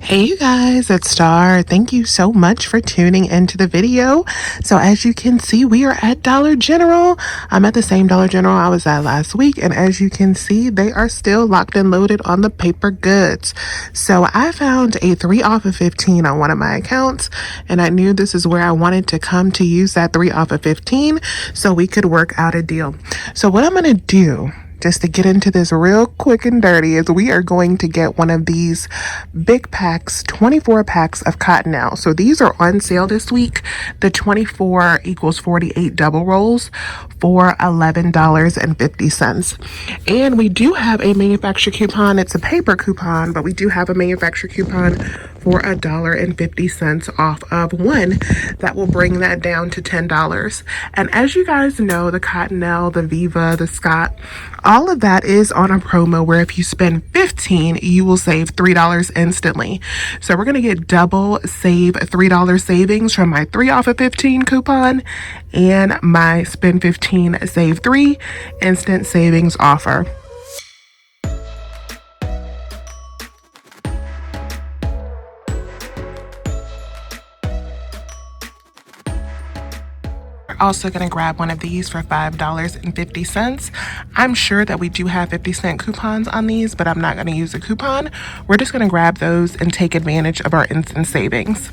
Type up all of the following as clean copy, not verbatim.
Hey you guys, it's Star. Thank you so much for tuning into the video. So as you can see, we are at Dollar General. I'm at the same Dollar General I was at last week, and as you can see, they are still locked and loaded on the paper goods. So I found a 3 off of 15 on one of my accounts, and I knew this is where I wanted to come to use that 3 off of 15 so we could work out a deal. So what I'm gonna do, just to get into this real quick and dirty, is we are going to get one of these big packs, 24 packs of Cottonelle. So these are on sale this week. The 24 equals 48 double rolls for $11.50. And we do have a manufacturer coupon. It's a paper coupon, but we do have a manufacturer coupon for $1.50 off of one. That will bring that down to $10. And as you guys know, the Cottonelle, the Viva, the Scott, all of that is on a promo where if you spend $15, you will save $3 instantly. So we're going to get double save $3 savings from my 3 off of 15 coupon and my spend 15 save 3 instant savings offer. Also going to grab one of these for $5.50. I'm sure that we do have 50-cent coupons on these, but I'm not going to use a coupon. We're just going to grab those and take advantage of our instant savings.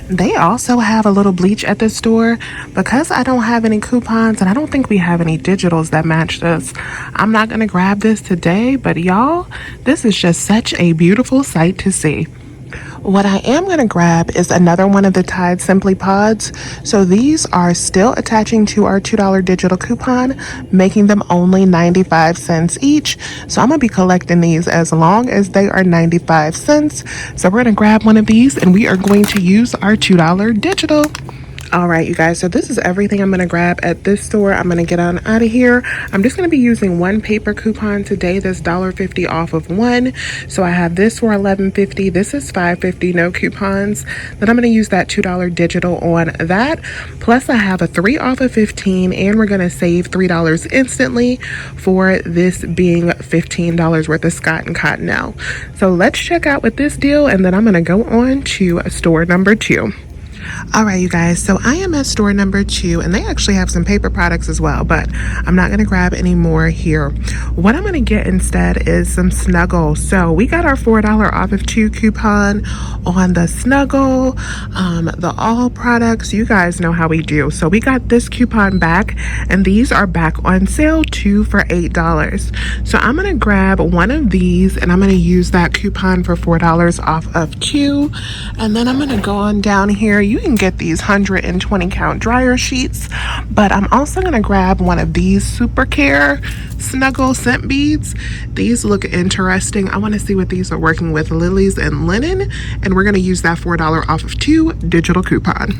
They also have a little bleach at this store. Because I don't have any coupons and I don't think we have any digitals that match this, I'm not going to grab this today, but y'all, this is just such a beautiful sight to see. What I am going to grab is another one of the Tide Simply Pods. So these are still attaching to our $2 digital coupon, making them only 95 cents each. So I'm going to be collecting these as long as they are 95 cents. So we're going to grab one of these and we are going to use our $2 digital. All right, you guys, so this is everything I'm going to grab at this store. I'm going to get on out of here. I'm just going to be using one paper coupon today, this $1.50 off of one. So I have this for $11.50. This is $5.50, no coupons. Then I'm going to use that $2 digital on that. Plus I have a 3 off of 15, and we're going to save $3 instantly for this being $15 worth of Scott and Cottonelle. So let's check out with this deal, and then I'm going to go on to store number 2. All right, you guys, so I am at store number 2, and they actually have some paper products as well, but I'm not going to grab any more here. What I'm going to get instead is some Snuggle. So we got our $4 off of 2 coupon on the Snuggle, the all products. You guys know how we do. So we got this coupon back, and these are back on sale, 2 for $8. So I'm going to grab one of these, and I'm going to use that coupon for $4 off of 2. And then I'm going to go on down here. You can get these 120 count dryer sheets, but I'm also going to grab one of these Super Care Snuggle scent beads. These look interesting. I want to see what these are working with, lilies and linen, and we're going to use that $4 off of 2 digital coupon.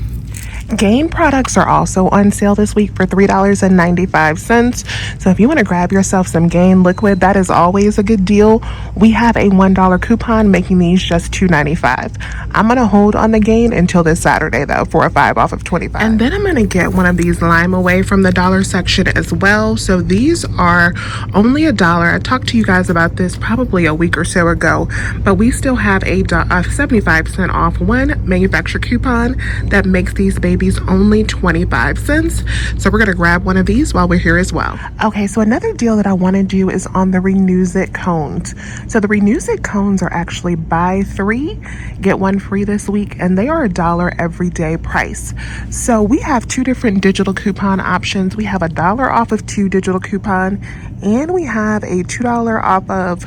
Gain products are also on sale this week for $3.95. So if you want to grab yourself some Gain liquid, that is always a good deal. We have a $1 coupon making these just $2.95. I'm going to hold on the Gain until this Saturday though for a 5 off of 25. And then I'm going to get one of these Lime Away from the dollar section as well. So these are only $1. I talked to you guys about this probably a week or so ago, but we still have a 75% off one manufacturer coupon that makes these babies only 25 cents. So we're going to grab one of these while we're here as well. Okay, so another deal that I want to do is on the Renews It cones. So the Renews It cones are actually buy 3, get 1 free this week, and they are $1 everyday price. So we have 2 different digital coupon options. We have $1 off of 2 digital coupon, and we have a $2 off of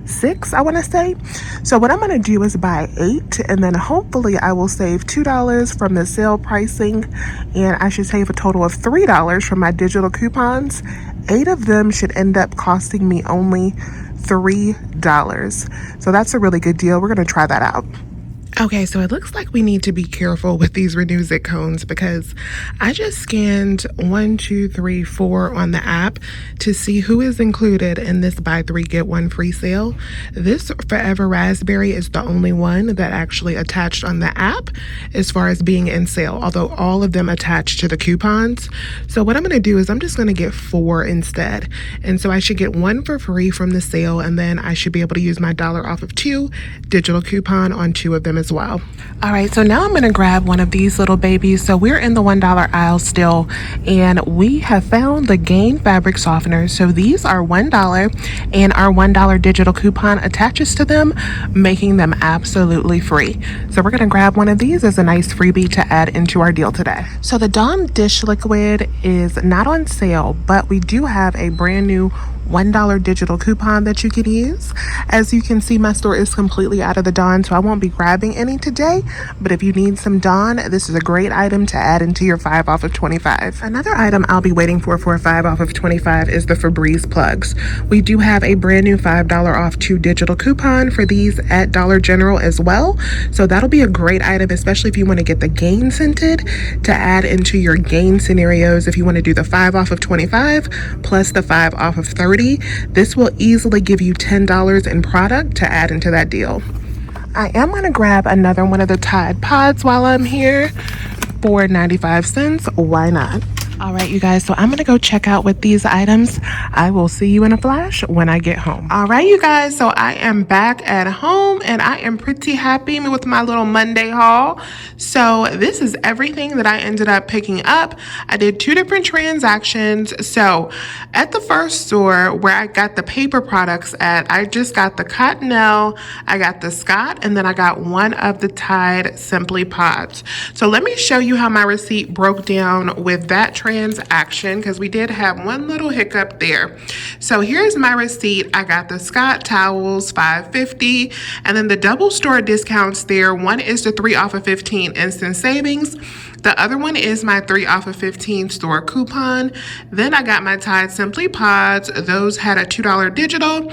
6, I want to say. So what I'm going to do is buy 8, and then hopefully I will save $2 from the sale pricing, and I should save a total of $3 from my digital coupons. 8 of them should end up costing me only $3. So that's a really good deal. We're going to try that out. Okay, so it looks like we need to be careful with these Renew It cones because I just scanned 1, 2, 3, 4 on the app to see who is included in this buy 3 get 1 free sale. This Forever Raspberry is the only one that actually attached on the app as far as being in sale, although all of them attached to the coupons. So what I'm going to do is I'm just going to get 4 instead. And so I should get 1 for free from the sale, and then I should be able to use my dollar off of 2 digital coupon on 2 of them as well. All right, so now I'm going to grab one of these little babies. So we're in the $1 aisle still, and we have found the Gain fabric softeners. So these are $1, and our $1 digital coupon attaches to them, making them absolutely free. So we're going to grab one of these as a nice freebie to add into our deal today. So the Dawn dish liquid is not on sale, but we do have a brand new $1 digital coupon that you can use. As you can see, my store is completely out of the Dawn, so I won't be grabbing any today, but if you need some Dawn, this is a great item to add into your 5 off of 25. Another item I'll be waiting for a 5 off of 25 is the Febreze plugs. We do have a brand new $5 off 2 digital coupon for these at Dollar General as well, so that'll be a great item, especially if you want to get the Gain scented to add into your Gain scenarios. If you want to do the 5 off of 25 plus the 5 off of 30, this will easily give you $10 in product to add into that deal. I am going to grab another one of the Tide Pods while I'm here for 95 cents. Why not? All right, you guys, so I'm going to go check out with these items. I will see you in a flash when I get home. All right, you guys, so I am back at home and I am pretty happy with my little Monday haul. So this is everything that I ended up picking up. I did 2 different transactions. So at the first store where I got the paper products at, I just got the Cottonelle, I got the Scott, and then I got one of the Tide Simply Pods. So let me show you how my receipt broke down with that transaction, because we did have one little hiccup there. So here's my receipt. I got the Scott towels, $5.50, and then the double store discounts there. One is the 3 off of 15 instant savings. The other one is my 3 off of 15 store coupon. Then I got my Tide Simply Pods. Those had a $2 digital.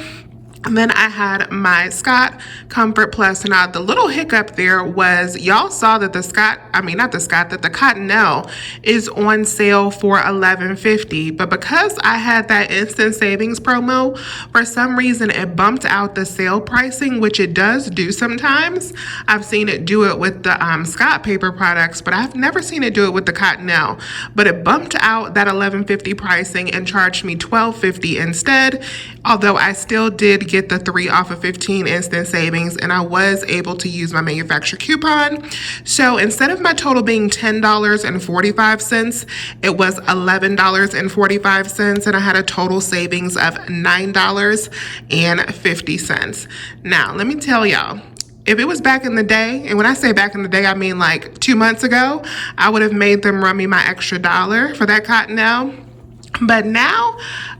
And then I had my Scott Comfort Plus. Now, the little hiccup there was y'all saw that the Cottonelle is on sale for $11.50. But because I had that instant savings promo, for some reason it bumped out the sale pricing, which it does do sometimes. I've seen it do it with the Scott paper products, but I've never seen it do it with the Cottonelle. But it bumped out that $11.50 pricing and charged me $12.50 instead, although I still did get the 3 off of 15 instant savings, and I was able to use my manufacturer coupon. So instead of my total being $10.45, it was $11.45, and I had a total savings of $9.50. Now, let me tell y'all, if it was back in the day, and when I say back in the day, I mean like 2 months ago, I would have made them run me my extra dollar for that Cottonelle. But now,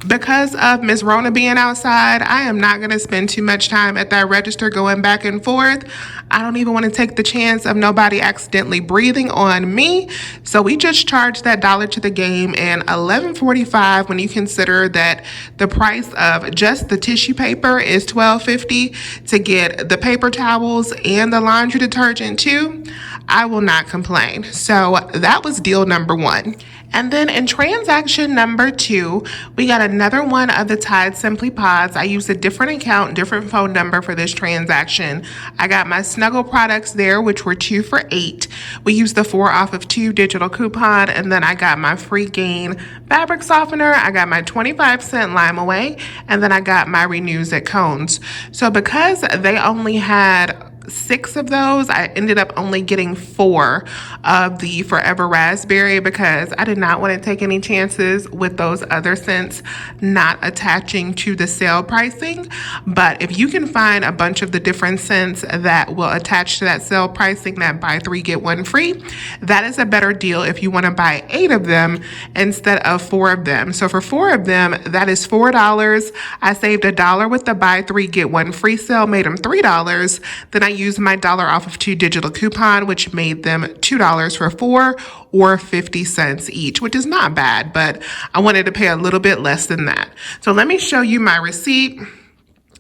because of Miss Rona being outside, I am not going to spend too much time at that register going back and forth. I don't even want to take the chance of nobody accidentally breathing on me. So we just charged that dollar to the game, and $11.45 when you consider that the price of just the tissue paper is $12.50 to get the paper towels and the laundry detergent too. I will not complain. So that was deal number 1. And then in transaction number 2, we got another one of the Tide Simply Pods. I used a different account, different phone number for this transaction. I got my Snuggle products there, which were 2 for $8. We used the 4 off of 2 digital coupon, and then I got my free Gain fabric softener. I got my 25-cent Lime Away, and then I got my Renew It cones. So because they only had 6 of those, I ended up only getting 4 of the Forever Raspberry because I did not want to take any chances with those other scents not attaching to the sale pricing. But if you can find a bunch of the different scents that will attach to that sale pricing, that buy 3 get 1 free, that is a better deal if you want to buy 8 of them instead of 4 of them. So for 4 of them, that is $4. I saved $1 with the buy 3 get 1 free sale, made them $3. Then I used my dollar off of 2 digital coupon, which made them $2 for 4 or 50 cents each, which is not bad, but I wanted to pay a little bit less than that. So let me show you my receipt.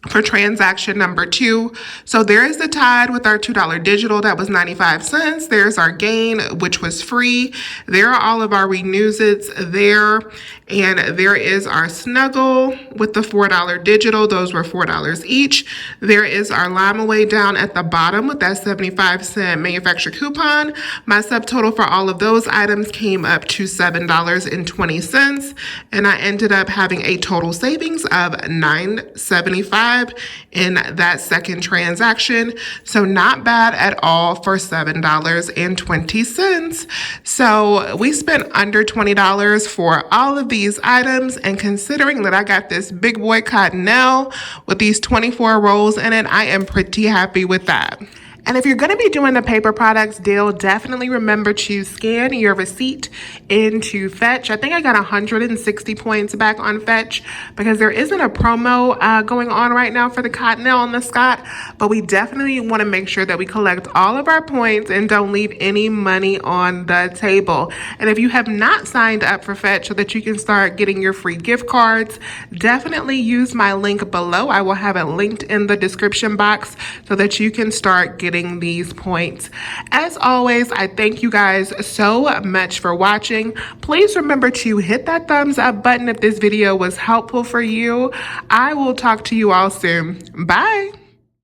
for transaction number 2. So there is the tide with our $2 digital that was 95 cents. There's our gain, which was free. There are all of our renews it's there. And there is our snuggle with the $4 digital. Those were $4 each. There is our lime away down at the bottom with that 75-cent manufacturer coupon. My subtotal for all of those items came up to $7.20. And I ended up having a total savings of $9.75 in that second transaction. So not bad at all for $7.20. So we spent under $20 for all of these items, and considering that I got this big boy Cottonelle with these 24 rolls in it, I am pretty happy with that. And if you're going to be doing the paper products deal, definitely remember to scan your receipt into Fetch. I think I got 160 points back on Fetch because there isn't a promo going on right now for the Cottonelle and the Scott, but we definitely want to make sure that we collect all of our points and don't leave any money on the table. And if you have not signed up for Fetch so that you can start getting your free gift cards, definitely use my link below. I will have it linked in the description box so that you can start getting these points. As always, I thank you guys so much for watching. Please remember to hit that thumbs up button if this video was helpful for you. I will talk to you all soon. Bye.